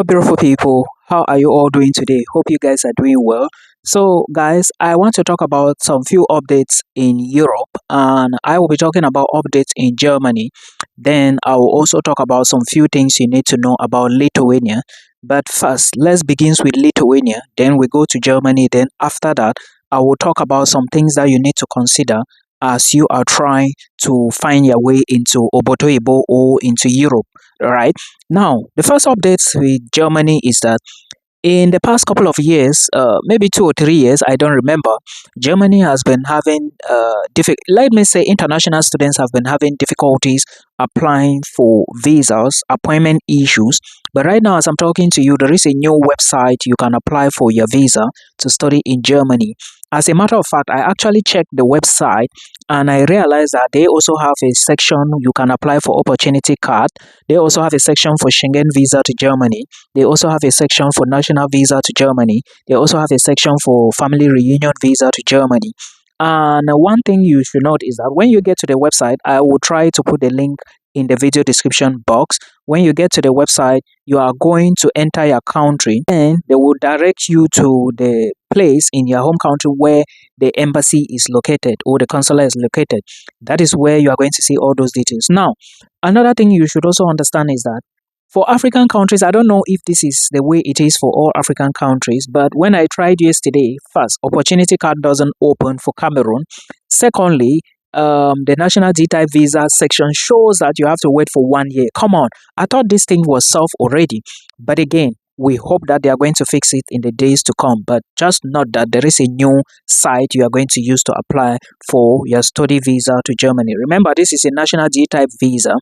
Hello, beautiful people. How are you all doing today? Hope you guys are doing well. So, guys, I want to talk about some few updates in Europe, and I will be talking about updates in Germany. Then, I will also talk about some few things you need to know about Lithuania. But first, let's begin with Lithuania. Then we go to Germany. Then, after that, I will talk about some things that you need to consider as you are trying to find your way into Obotoibo or into Europe. Right now, the first updates with Germany is that in the past couple of years, maybe 2 or 3 years, I don't remember, Germany has been having, let me say, international students have been having difficulties applying for visas, appointment issues. But right now, as I'm talking to you, there is a new website you can apply for your visa to study in Germany. As a matter of fact, I actually checked the website and I realized that they also have a section you can apply for opportunity card. They also have a section for Schengen visa to Germany. They also have a section for national visa to Germany. They also have a section for family reunion visa to Germany. And one thing you should note is that when you get to the website, I will try to put the link in the video description box. When you get to the website, you are going to enter your country and they will direct you to the place in your home country where the embassy is located or the consulate is located. That is where you are going to see all those details. Now, another thing you should also understand is that for African countries, I don't know if this is the way it is for all African countries, but when I tried yesterday, first, opportunity card doesn't open for Cameroon. Secondly, the national D-type visa section shows that you have to wait for 1 year. Come on, I thought this thing was solved already. But again, we hope that they are going to fix it in the days to come. But just note that there is a new site you are going to use to apply for your study visa to Germany. Remember, this is a national D-type visa.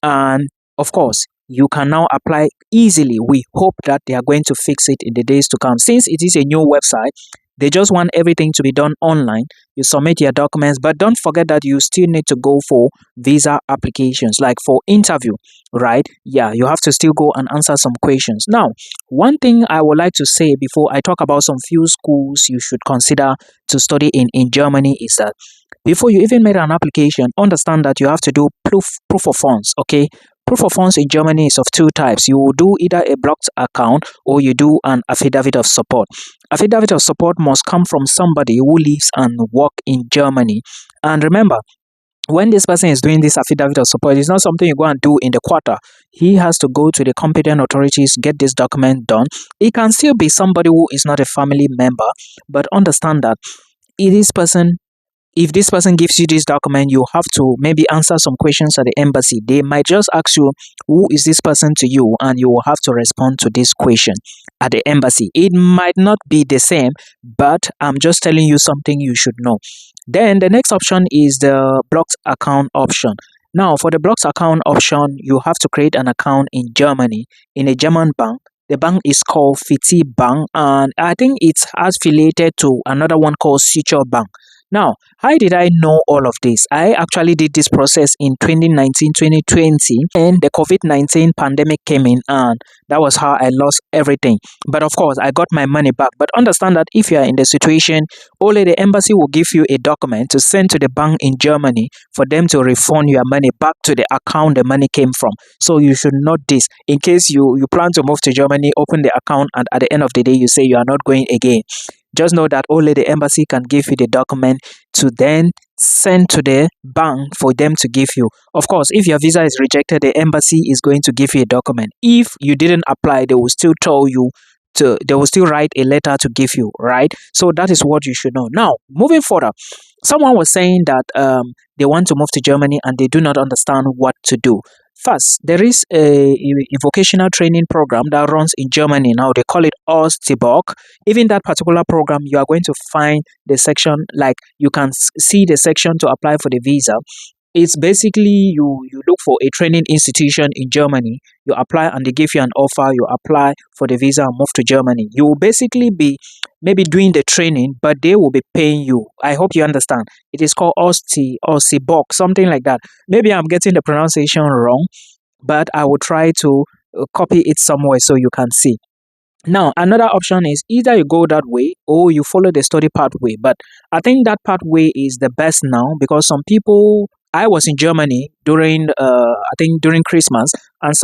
And of course, you can now apply easily. We hope that they are going to fix it in the days to come. Since it is a new website, they just want everything to be done online. You submit your documents, but don't forget that you still need to go for visa applications, like for interview, right? Yeah, you have to still go and answer some questions. Now, one thing I would like to say before I talk about some few schools you should consider to study in Germany is that before you even make an application, understand that you have to do proof of funds, okay? Proof of funds in Germany is of two types. You will do either a blocked account or you do an affidavit of support. Affidavit of support must come from somebody who lives and work in Germany. And remember, when this person is doing this affidavit of support, it's not something you go and do in the quarter. He has to go to the competent authorities, get this document done. It can still be somebody who is not a family member, but understand that if this person gives you this document, you have to maybe answer some questions at the embassy. They might just ask you, who is this person to you? And you will have to respond to this question at the embassy. It might not be the same, but I'm just telling you something you should know. Then the next option is the blocked account option. Now, for the blocked account option, you have to create an account in Germany, in a German bank. The bank is called Fiti Bank, and I think it's affiliated to another one called Future Bank. Now, how did I know all of this? I actually did this process in 2019, 2020, and the COVID-19 pandemic came in, and that was how I lost everything. But of course, I got my money back. But understand that if you are in the situation, only the embassy will give you a document to send to the bank in Germany for them to refund your money back to the account the money came from. So you should note this. In case you plan to move to Germany, open the account, and at the end of the day, you say you are not going again. Just know that only the embassy can give you the document to then send to the bank for them to give you. Of course, if your visa is rejected, the embassy is going to give you a document. If you didn't apply, they will still tell you they will still write a letter to give you, right? So that is what you should know. Now, moving further, someone was saying that they want to move to Germany and they do not understand what to do. First, there is a vocational training program that runs in Germany now. They call it Ostibok. Even that particular program, you are going to find the section, like you can see the section to apply for the visa. It's basically you look for a training institution in Germany, you apply and they give you an offer, you apply for the visa and move to Germany. You will basically be maybe doing the training, but they will be paying you. I hope you understand. It is called Osti or Sibok, something like that. Maybe I'm getting the pronunciation wrong, but I will try to copy it somewhere so you can see. Now, another option is either you go that way or you follow the study pathway. But I think that pathway is the best now because some people I was in Germany during, I think during Christmas, and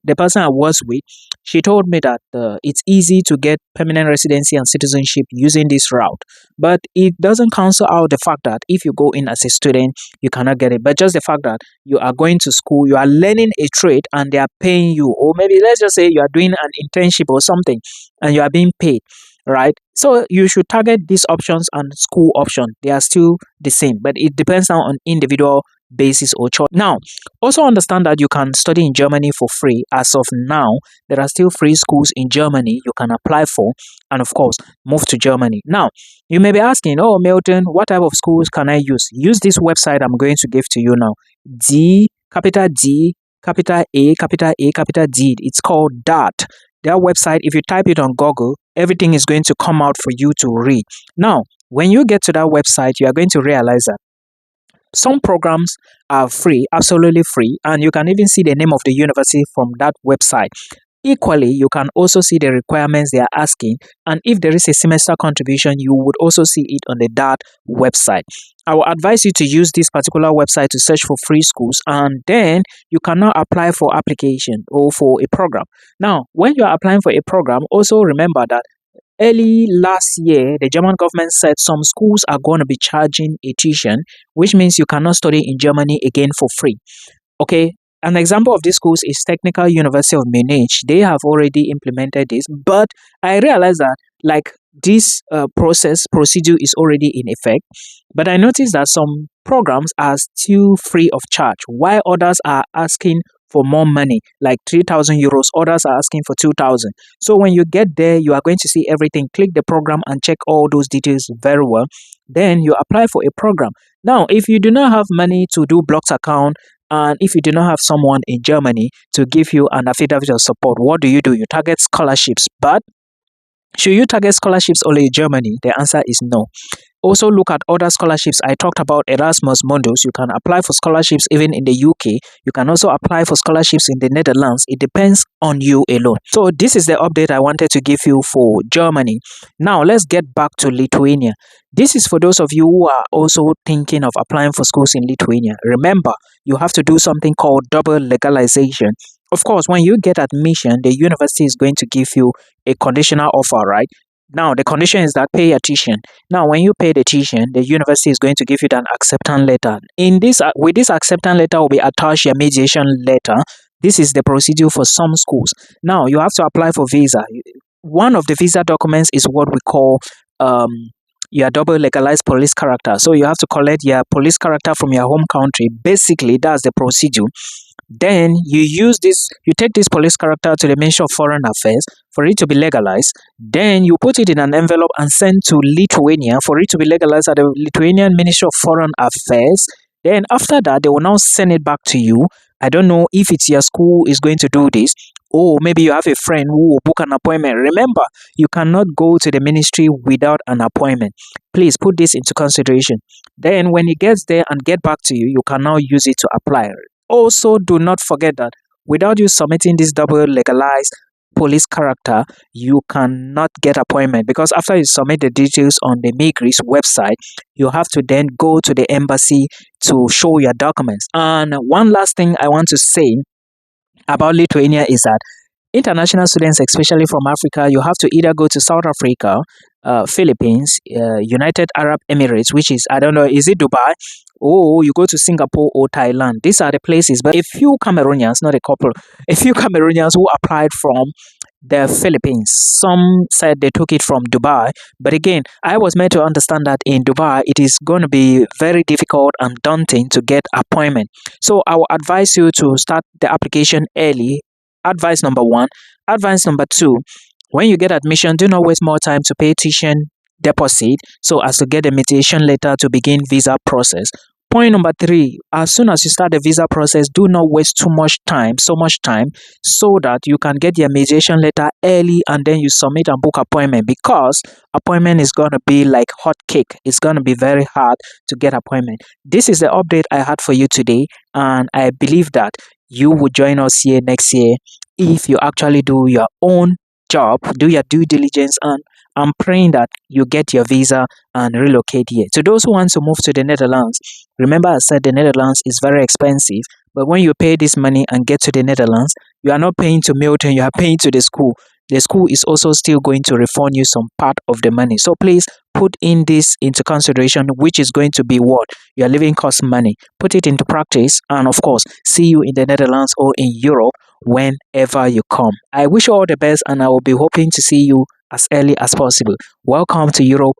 the person I was with, she told me that it's easy to get permanent residency and citizenship using this route. But it doesn't cancel out the fact that if you go in as a student, you cannot get it. But just the fact that you are going to school, you are learning a trade, and they are paying you, or maybe let's just say you are doing an internship or something, and you are being paid, right? So you should target these options and school option. They are still the same, but it depends now on individual basis or choice. Now, also understand that you can study in Germany for free. As of now, there are still free schools in Germany you can apply for, and of course, move to Germany. Now, you may be asking, oh, Milton, what type of schools can I use? Use this website I'm going to give to you now. D, capital A, capital A, capital D. It's called DART. Their website, if you type it on Google, everything is going to come out for you to read. Now, when you get to that website, you are going to realize that some programs are free, absolutely free, and you can even see the name of the university from that website. Equally, you can also see the requirements they are asking, and if there is a semester contribution, you would also see it on the DART website. I will advise you to use this particular website to search for free schools, and then you can now apply for application or for a program. Now, when you are applying for a program, also remember that early last year, the German government said some schools are going to be charging a tuition, which means you cannot study in Germany again for free. Okay, an example of these schools is Technical University of Munich. They have already implemented this, but I realized that like this procedure is already in effect. But I noticed that some programs are still free of charge, while others are asking for more money, like 3,000 euros. Others are asking for 2,000. So when you get there, you are going to see everything. Click the program and check all those details very well. Then you apply for a program. Now, if you do not have money to do blocked account, and if you do not have someone in Germany to give you an affidavit of support, what do? You target scholarships. But should you target scholarships only in Germany? The answer is no. Also look at other scholarships. I talked about Erasmus Mundus. You can apply for scholarships even in the UK. You can also apply for scholarships in the Netherlands. It depends on you alone. So this is the update I wanted to give you for Germany. Now let's get back to Lithuania. This is for those of you who are also thinking of applying for schools in Lithuania. Remember, you have to do something called double legalization. Of course, when you get admission, the university is going to give you a conditional offer, right? Now, the condition is that pay your tuition. Now, when you pay the tuition, the university is going to give you an acceptance letter. With this acceptance letter will be attached your mediation letter. This is the procedure for some schools. Now, you have to apply for visa. One of the visa documents is what we call your double legalized police character. So you have to collect your police character from your home country. Basically, that's the procedure. Then you take this police character to the Ministry of Foreign Affairs for it to be legalized. Then you put it in an envelope and send to Lithuania for it to be legalized at the Lithuanian Ministry of Foreign Affairs. Then after that, they will now send it back to you. I don't know if it's your school is going to do this, or maybe you have a friend who will book an appointment. Remember, you cannot go to the ministry without an appointment. Please put this into consideration. Then when it gets there and get back to you, you can now use it to apply. Also, do not forget that without you submitting this double legalized police character, you cannot get appointment, because after you submit the details on the Migris website, you have to then go to the embassy to show your documents. And one last thing I want to say about Lithuania is that international students, especially from Africa, you have to either go to South Africa, Philippines, United Arab Emirates, which is, I don't know, is it Dubai? Or you go to Singapore or Thailand. These are the places. But a few Cameroonians, not a couple, a few Cameroonians who applied from the Philippines. Some said they took it from Dubai. But again, I was made to understand that in Dubai, it is going to be very difficult and daunting to get appointment. So I will advise you to start the application early. Advice number one. Advice number two, when you get admission, do not waste more time to pay tuition deposit so as to get a mediation letter to begin visa process. Point number three, as soon as you start the visa process, do not waste so much time, so that you can get your mediation letter early and then you submit and book appointment, because appointment is going to be like hot cake. It's going to be very hard to get appointment. This is the update I had for you today, and I believe that you will join us here next year if you actually do your own job, do your due diligence, and I'm praying that you get your visa and relocate here. To those who want to move to the Netherlands, remember I said the Netherlands is very expensive, but when you pay this money and get to the Netherlands, you are not paying to Milton, you are paying to the school. The school is also still going to refund you some part of the money. So please put in this into consideration, which is going to be what your living cost money. Put it into practice, and of course, see you in the Netherlands or in Europe whenever you come. I wish you all the best, and I will be hoping to see you as early as possible. Welcome to Europe.